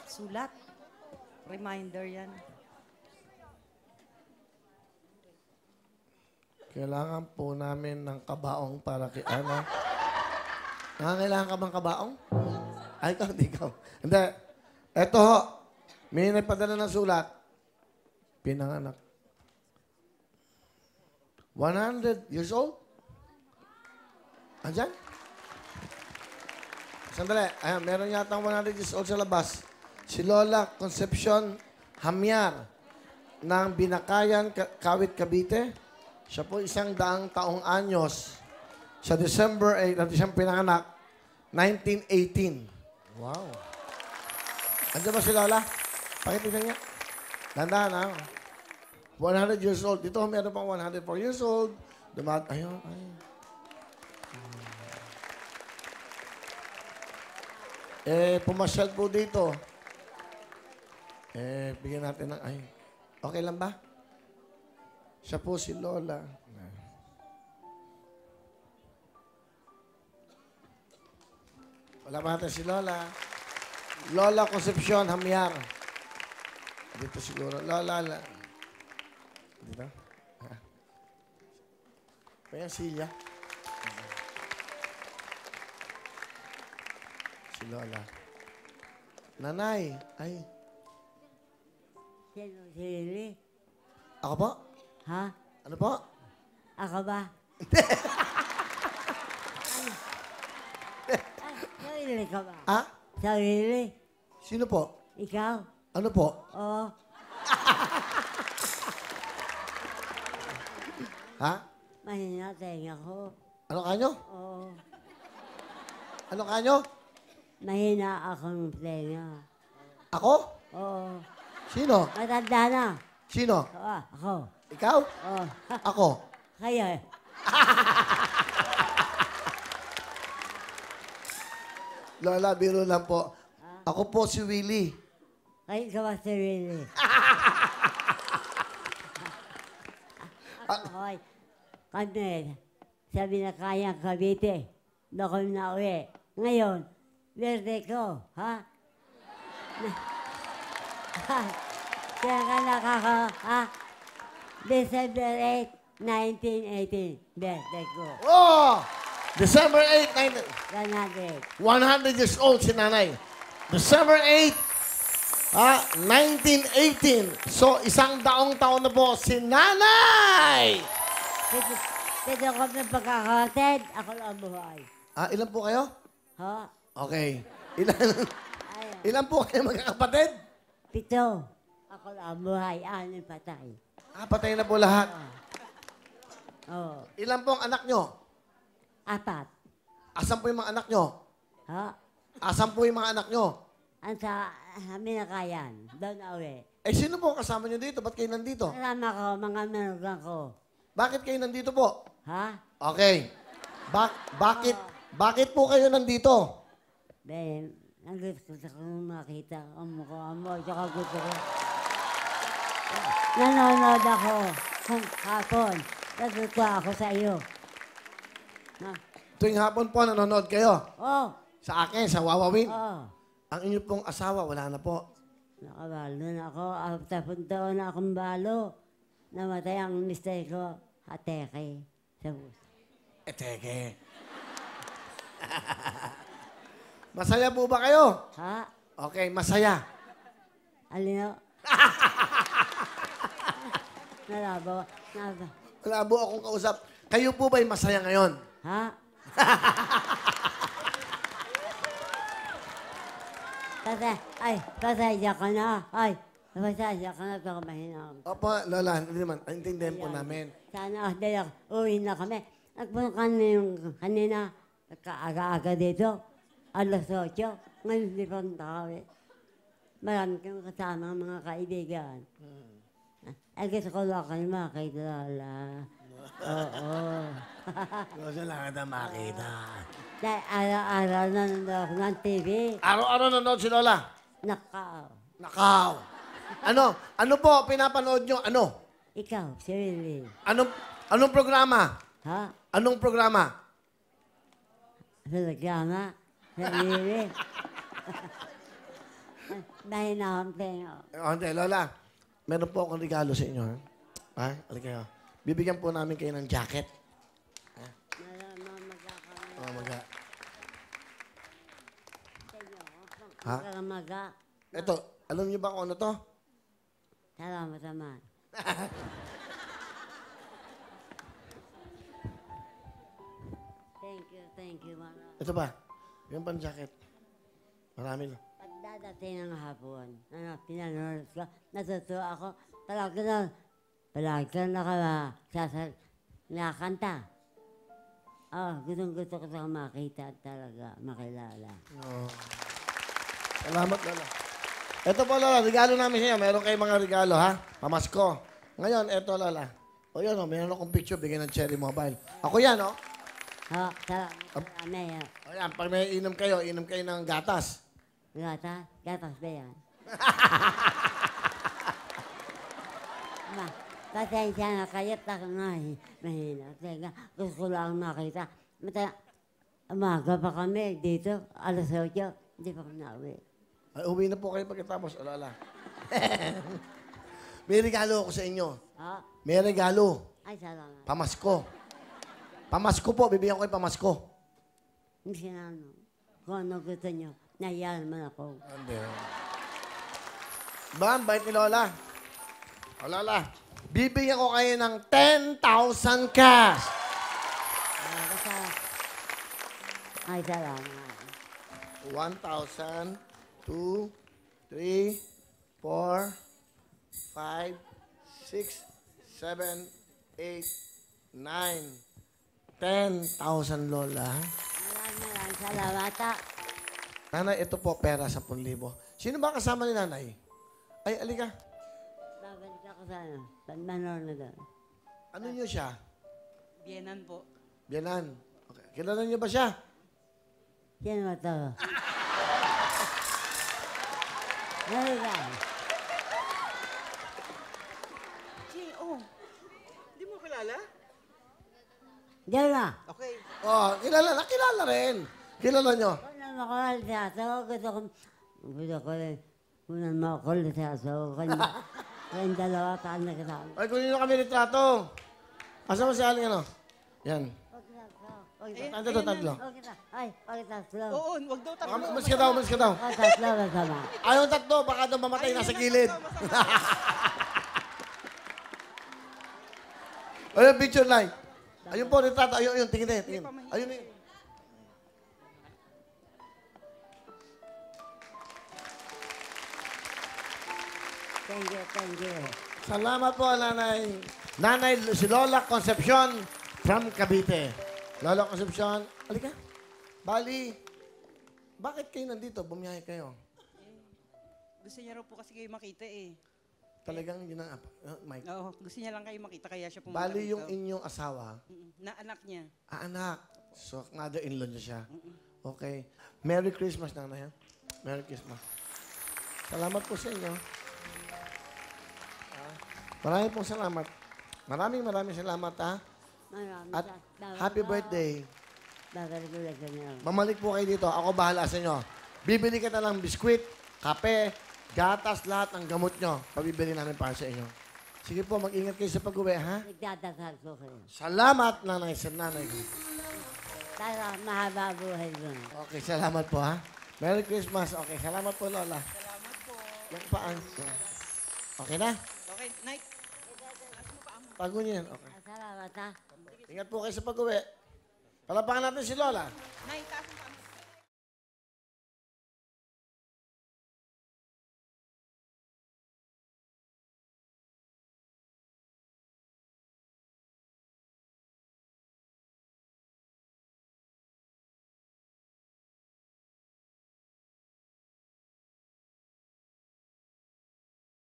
Sulat. Reminder yan. Kailangan po namin ng kabaong para kay ano. Nangangailangan ka bang kabaong? Ay, ikaw, hindi ikaw. Hindi. Eto ho. May nagpadala ng sulat. Pinanganak. 100 years old? Andyan? Sandali. Ayan, meron yata 100 years old sa labas. Si Lola Concepcion Hamiar ng Binakayan, Kawit, Cavite. Siya po 100 taong anyos. Sa December 8, at siyang pinanganak, 1918. Wow. Andiyan ba si Lola? Pakitignan niya. Dandahan ha. 100 years old. Dito meron pang 104 years old. Ayun, ayun. Pumasyal po dito. Bigyan natin ng, okay lang ba? Siya po si Lola. Wala ba natin si Lola? Lola Concepcion Hamiar. Dito siguro. Lola. Dito? Kaya siya. Si Lola. Nanay. Ay. Sino si Lily? Ako po? Ha? Ano po? Ako ba? Sarili ka ba? Ah? Sarili? Sino po? Ikaw? Ano po? Oo. Ha? Mahina tenga ko. Ano kanyo? Oo. Ano kanyo? Mahina akong tenga. Ako? Oo. Sino? Matanda na. Sino? Ako. Ikaw? Oo. Ako? Kaya. Lola, biro lang po. Ako po si Willie. Kaya ka ba sarili? Okay. Kami, sabi na kaya Cavite. Doon ko na uwi. Ngayon, birthday ko, ha? Kaya ka nakaka, ha? December 8, 1918, birthday ko. Oh! December 8, 100. 100 years old si nanay. December 8, 1918. So, 100 taon na po si nanay! Dito ko na pagkakatid, ako lang buhay. Ilan po kayo? Ha? Okay. Ayun. Ilan po kayo magkakapatid? 7. Ako lang buhay, 6 patay. Patay na po lahat. Oo. Ilan po ang anak nyo? 4. Asan po yung mga anak nyo? Ha? Asan po yung mga anak nyo? Ang sa Minakayan, doon na uwi. Sino po ang kasama nyo dito? Ba't kayo nandito? Kasama ko, mga manugang ko. Bakit kayo nandito po? Ha? Okay. Bakit po kayo nandito? Ben, ang gusto ko makita ang mukha mo, tsaka gusto ko. Nanonood ako kung hapon. Natutuwa ako sa iyo. Ha? Tuwing hapon po, nanonood kayo. Oh, Sa akin, sa Wawawin. oh. Ang inyo pong asawa, wala na po. Nakabalo na ako. 10 taon na akong balo. Namatay ang mister ko. Ateke. Sa puso. Teke. Masaya po ba kayo? Ha? Okay, masaya. Alino? Nalabo. Wala po akong kausap. Kayo po ba'y masaya ngayon? Ha? Pasaya ka na. Ay, pasaya ka na. Ito ka mahina. Opo, Lola, hindi naman. Intindihan po namin. Sana dahil uwi na kami. Nagpunta kami yung kanina. Kaaga-aga dito. Alas 8. Ngayon hindi pa kami. Marami kang kasama mga kaibigan. Ay, gusto ko lang kayo makita, Lola. Oo. Gusto lang kita makita. Dahil araw-araw nanonood ako ng TV. Araw-araw nanonood si Lola. Nakaw. Nakaw. Ano po pinapanood nyo? Ano? Ikaw, si Willie. Anong programa? Ha? Anong programa? Sa nagkama? Sa Willie? Dahil na akong tenga. Hindi, Lola. Meron po akong regalo sa inyo. Ha? Halika kayo. Bibigyan po namin kayo ng jacket. Maga. Ha? Maga. Ito, alam niyo ba kung ano to? Salamat naman. Thank you, Mara. Ito ba? Yung pang jacket. Marami lang. Pagdadating ng hapon, pinanood ko, natutuwa ako, palagi na nakakanta. Gustong-gusto ko sa makita talaga, makilala. Oh. Salamat, Lola. Ito po, Lola, regalo namin sa inyo. Meron kayong mga regalo, ha? Pamasko. Ngayon, ito, Lola. O yan, meron akong picture, bigyan ng Cherry Mobile. Ako yan, Salamat. O yan, pag may inom kayo ng gatas. Gatas ba yan? Pasensya na kayo, mahina. Teka, gusto ko lang makita. Umaga pa kami dito, alas 8, hindi pa kami nauwi. Ay, uwi na po kayo pagkatapos, o Lola. May regalo ako sa inyo. May regalo. Ay, salamat. Pamasko. Pamasko po, bibigyan ko kayo pamasko. Hindi na ano. Kung ano gusto nyo, nahiya naman ako. Hindi. Ba, bait ni Lola. O Lola, bibigyan ko kayo ng 10,000 cash. Ay, salamat. 1,000, 2, 3, 4, 5, 6, 7, 8, 9, 10,000, Lola. Maraming salamat. Nanay, ito po, pera 10,000. Sino ba kasama ni Nanay? Ay, alika. Babalik ako sa Manor na doon. Ano niyo siya? Bienan po. Biyanan. Okay. Kilala niyo ba siya? Sino ba ito? Halika. Hindi mo kilala? Diyan na. Okay. Oh, kilala rin. Kilala niyo? Kung na makulisaso, gusto ko rin. Kung na makulisaso, kayong dalawa tayo na kasama. Ay, kunin niyo kami litrato. Asa mo si Aling ano? Yan. Tatlo. Ay, pagkatlo. Oo, wag daw tatlo. Umalis ka daw, umalis ka daw. Pagkatlo masama. Ayaw tatlo, baka daw mamatay nasa gilid. Ayun, picture line. Ayun po, retrato. Ayun, tingin na, tingin. Ayun na yun. Thank you. Salamat po, Nanay. Nanay, si Lola Concepcion from Cavite. Lola Concepcion, halika. Bali, bakit kayo nandito? Bumiyahe kayo. Gusto niya raw po kasi kayo makita eh. Talagang yun ang Mike. Oo, gusto niya lang kayo makita kaya siya pumunta Bali, rito. yung inyong asawa, Na anak niya. anak. So, mother-in-law niya siya. Okay. Merry Christmas, Nanay. Ha? Merry Christmas. Salamat po sa inyo. Maraming pong salamat. Maraming salamat, ha? At happy birthday. Mamalik po kayo dito. Ako bahala sa inyo. Bibili kita ng biskwit, kape, gatas, lahat ng gamot nyo. Pabibili namin para sa inyo. Sige po, mag-ingat kayo sa pag-uwi, ha? Nagdadasal ko kayo. Salamat, nanay, sa nanay ko. Para mahaba buhay ko. Okay, salamat po, ha? Merry Christmas. Okay, salamat po, Lola. Salamat po. Yung paan. Okay na? Okay, night. Tago niyo yan. Okay. Salamat ha. Ingat po kayo sa pag-uwi. Palapakan natin si Lola. Night, taas